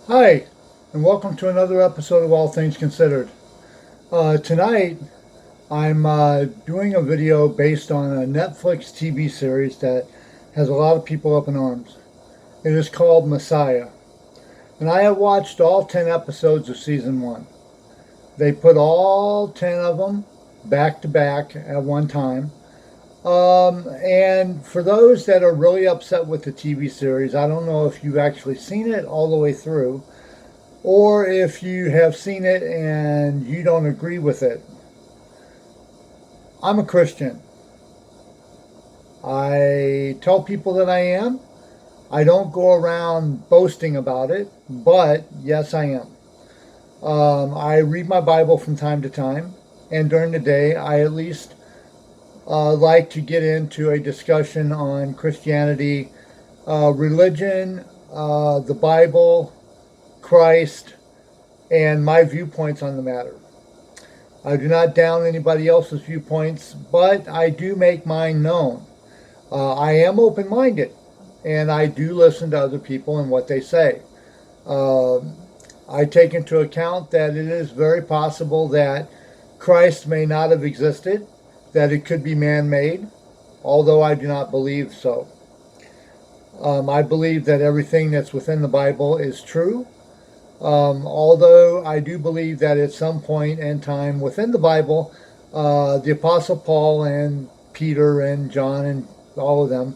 Hi, and welcome to another episode of All Things Considered. Tonight, I'm doing a video based on a Netflix TV series that has a lot of people up in arms. It is called Messiah, and I have watched all 10 episodes of season 1. They put all 10 of them back to back at one time. And for those that are really upset with the TV series, I don't know if you've actually seen it all the way through, or if you have seen it and you don't agree with it. I'm a Christian. I tell people that I am. I don't go around boasting about it, but yes, I am. I read my Bible from time to time, and during the day, I at least like to get into a discussion on Christianity, religion, the Bible, Christ, and my viewpoints on the matter. I do not down anybody else's viewpoints, but I do make mine known. I am open minded, and I do listen to other people and what they say. Uh, I take into account that it is very possible that Christ may not have existed, that it could be man made, although I do not believe so. I believe that everything that's within the Bible is true. Although I do believe that at some point in time within the Bible, the Apostle Paul and Peter and John and all of them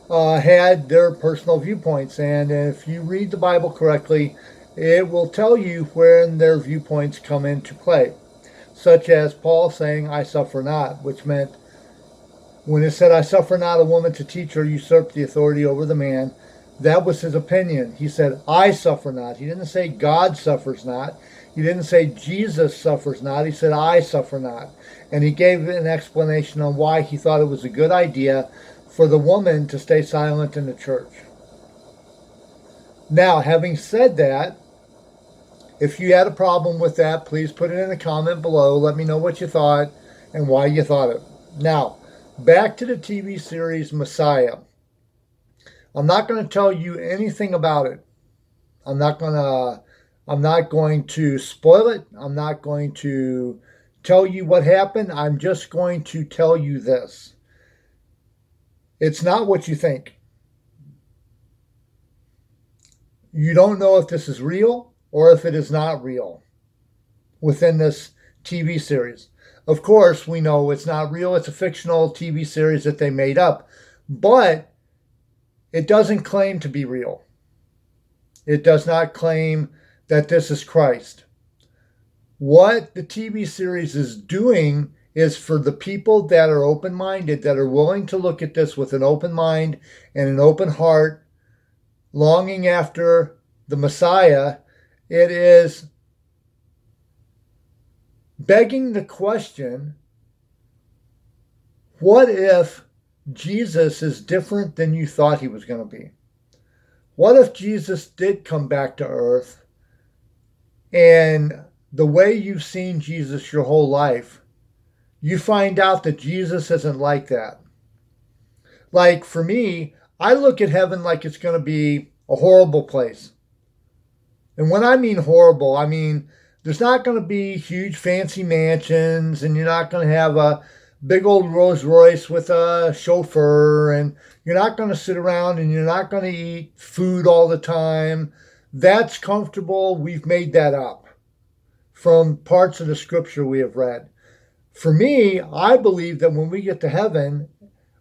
had their personal viewpoints. And if you read the Bible correctly, it will tell you when their viewpoints come into play. Such as Paul saying, I suffer not, which meant when it said, I suffer not a woman to teach or usurp the authority over the man, that was his opinion. He said, I suffer not. He didn't say God suffers not. He didn't say Jesus suffers not. He said, I suffer not. And he gave an explanation on why he thought it was a good idea for the woman to stay silent in the church. Now, having said that, if you had a problem with that, please put it in a comment below. Let me know what you thought and why you thought it. Now, back to the TV series Messiah. I'm not going to tell you anything about it. I'm not going to spoil it. I'm not going to tell you what happened. I'm just going to tell you this. It's not what you think. You don't know if this is real or if it is not real within this TV series. Of course, we know it's not real. It's a fictional TV series that they made up. But it doesn't claim to be real. It does not claim that this is Christ. What the TV series is doing is for the people that are open-minded, that are willing to look at this with an open mind and an open heart, longing after the Messiah, it is begging the question, what if Jesus is different than you thought he was going to be? What if Jesus did come back to earth and the way you've seen Jesus your whole life, you find out that Jesus isn't like that? Like for me, I look at heaven like it's going to be a horrible place. And when I mean horrible, I mean there's not going to be huge fancy mansions, and you're not going to have a big old Rolls Royce with a chauffeur, and you're not going to sit around and you're not going to eat food all the time. That's comfortable. We've made that up from parts of the scripture we have read. For me, I believe that when we get to heaven,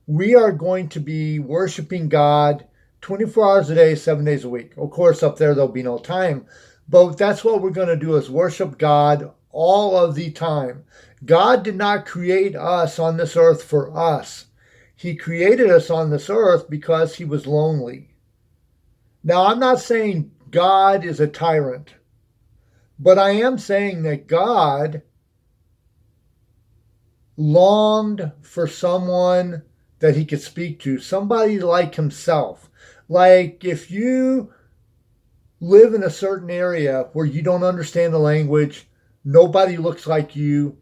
we are going to be worshiping God 24 hours a day, 7 days a week. Of course, up there, there'll be no time. But that's what we're going to do, is worship God all of the time. God did not create us on this earth for us. He created us on this earth because he was lonely. Now, I'm not saying God is a tyrant, but I am saying that God longed for someone that he could speak to, somebody like himself. Like if you live in a certain area where you don't understand the language, nobody looks like you,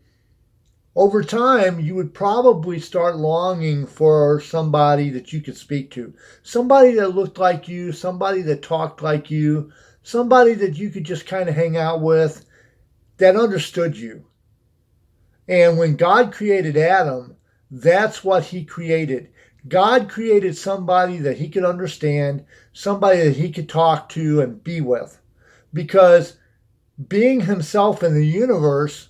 over time, you would probably start longing for somebody that you could speak to, somebody that looked like you, somebody that talked like you, somebody that you could just kind of hang out with that understood you. And when God created Adam, that's what he created. God created somebody that he could understand, somebody that he could talk to and be with. Because being himself in the universe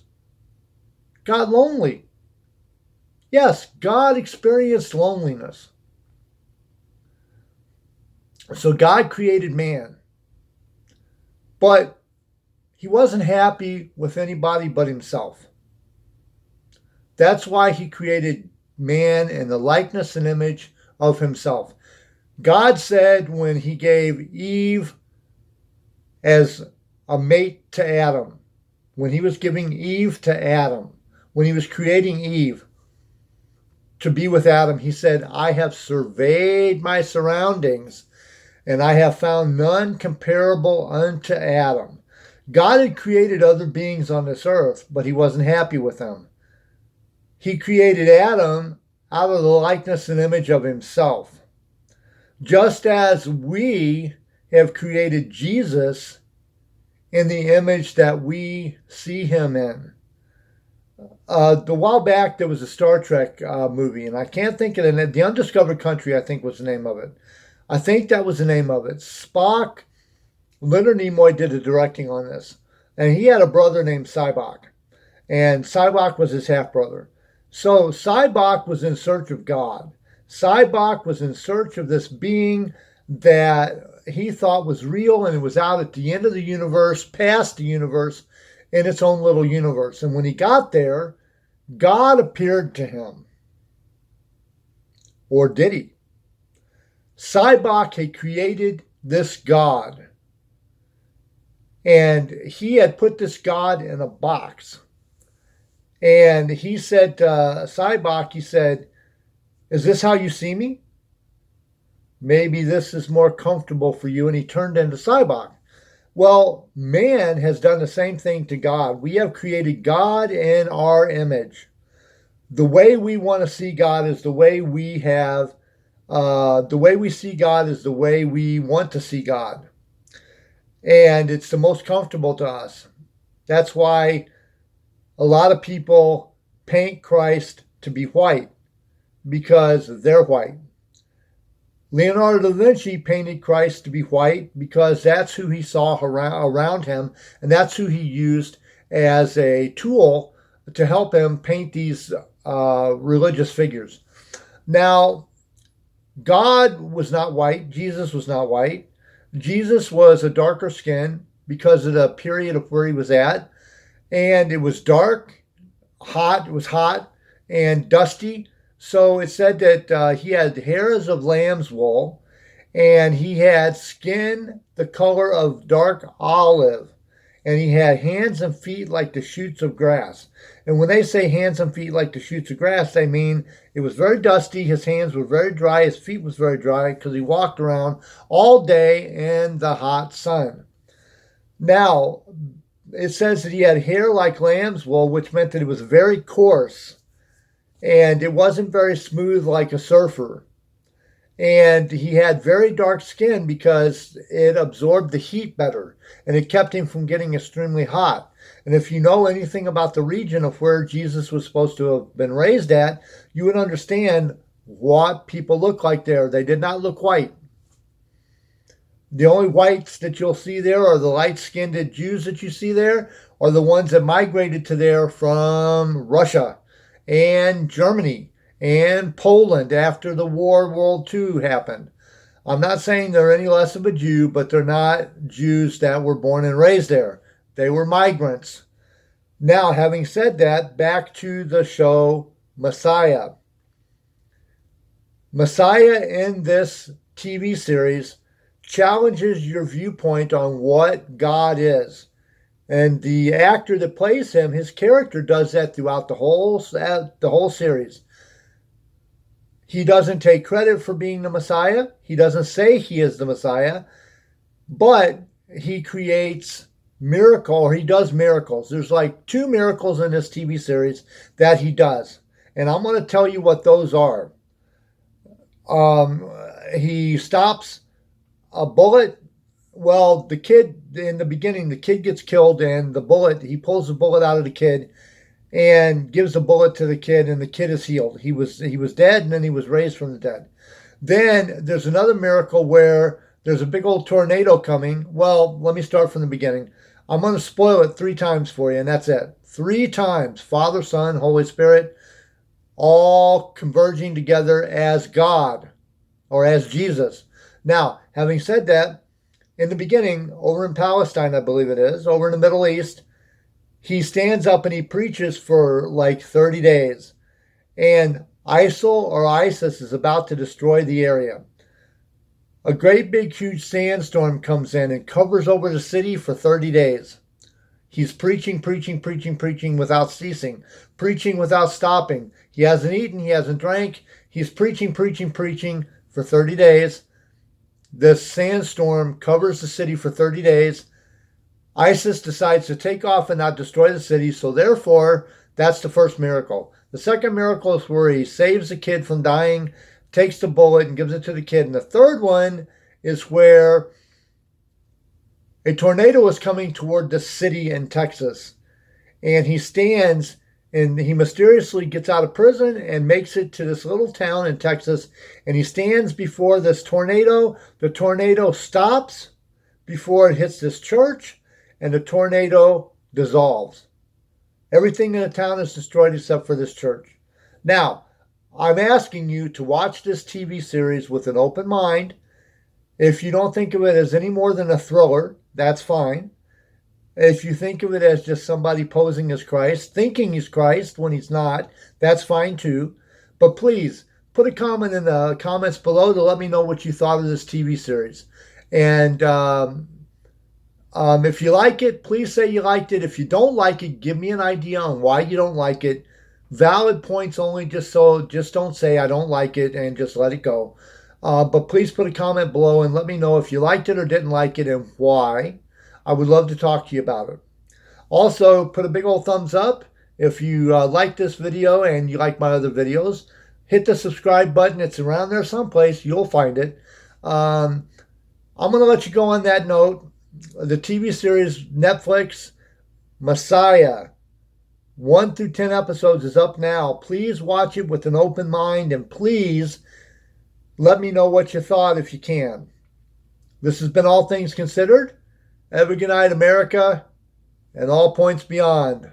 got lonely. Yes, God experienced loneliness. So God created man. But he wasn't happy with anybody but himself. That's why he created man in the likeness and image of himself. God said when he gave Eve as a mate to Adam, when he was giving Eve to Adam, when he was creating Eve to be with Adam, he said, I have surveyed my surroundings and I have found none comparable unto Adam. God had created other beings on this earth, but he wasn't happy with them. He created Adam out of the likeness and image of himself. Just as we have created Jesus in the image that we see him in. A while back, there was a Star Trek movie, and I can't think of it. The Undiscovered Country, I think, was the name of it. I think that was the name of it. Spock, Leonard Nimoy did the directing on this, and he had a brother named Sybok, and Sybok was his half-brother. So Sybok was in search of God. Sybok was in search of this being that he thought was real, and it was out at the end of the universe, past the universe, in its own little universe. And when he got there, God appeared to him. Or did he? Sybok had created this God. And he had put this God in a box. And he said to Sybok, he said, is this how you see me? Maybe this is more comfortable for you. And he turned into Sybok. Well, man has done the same thing to God. We have created God in our image. The way we want to see God is the way we have, the way we see God is the way we want to see God. And it's the most comfortable to us. That's why a lot of people paint Christ to be white, because they're white. Leonardo da Vinci painted Christ to be white because that's who he saw around him, and that's who he used as a tool to help him paint these religious figures. Now, God was not white. Jesus was not white. Jesus was a darker skin because of the period of where he was at, and it was dark, hot. It was hot and dusty. So it said that he had hairs of lamb's wool, and he had skin the color of dark olive, and he had hands and feet like the shoots of grass. And when they say hands and feet like the shoots of grass, they mean it was very dusty, his hands were very dry, his feet was very dry, because he walked around all day in the hot sun. Now, it says that he had hair like lamb's wool, which meant that it was very coarse. And it wasn't very smooth like a surfer. And he had very dark skin because it absorbed the heat better. And it kept him from getting extremely hot. And if you know anything about the region of where Jesus was supposed to have been raised at, you would understand what people look like there. They did not look white. The only whites that you'll see there are the light-skinned Jews that you see there, are the ones that migrated to there from Russia and Germany and Poland after the World II happened. I'm not saying they're any less of a Jew, but they're not Jews that were born and raised there. They were migrants. Now, having said that, back to the show Messiah. Messiah in this TV series challenges your viewpoint on what God is. And the actor that plays him, his character does that throughout the whole series. He doesn't take credit for being the Messiah. He doesn't say he is the Messiah, but he creates miracle, or he does miracles. There's like 2 miracles in this TV series that he does. And I'm going to tell you what those are. He stops a bullet. Well, the kid, in the beginning, the kid gets killed, and he pulls the bullet out of the kid and gives the bullet to the kid, and the kid is healed. He was dead, and then he was raised from the dead. Then there's another miracle where there's a big old tornado coming. Well, let me start from the beginning. I'm going to spoil it 3 times for you, and that's it. 3 times, Father, Son, Holy Spirit, all converging together as God, or as Jesus. Now, having said that, in the beginning, over in Palestine, I believe it is, over in the Middle East, he stands up and he preaches for like 30 days. And ISIL or ISIS is about to destroy the area. A great big huge sandstorm comes in and covers over the city for 30 days. He's preaching without ceasing, preaching without stopping. He hasn't eaten, he hasn't drank. He's preaching for 30 days. This sandstorm covers the city for 30 days. ISIS decides to take off and not destroy the city, so therefore, that's the first miracle. The second miracle is where he saves the kid from dying, takes the bullet and gives it to the kid. And the third one is where a tornado is coming toward the city in Texas. And he stands and he mysteriously gets out of prison and makes it to this little town in Texas. And he stands before this tornado. The tornado stops before it hits this church, and the tornado dissolves. Everything in the town is destroyed except for this church. Now, I'm asking you to watch this TV series with an open mind. If you don't think of it as any more than a thriller, that's fine. If you think of it as just somebody posing as Christ, thinking he's Christ when he's not, that's fine too. But please, put a comment in the comments below to let me know what you thought of this TV series. And if you like it, please say you liked it. If you don't like it, give me an idea on why you don't like it. Valid points only, just don't say I don't like it and just let it go. But please put a comment below and let me know if you liked it or didn't like it and why. I would love to talk to you about it. Also, put a big old thumbs up if you like this video and you like my other videos. Hit the subscribe button. It's around there someplace. You'll find it. I'm going to let you go on that note. The TV series Netflix, Messiah, 1 through 10 episodes is up now. Please watch it with an open mind, and please let me know what you thought if you can. This has been All Things Considered. Have a good night, America, and all points beyond.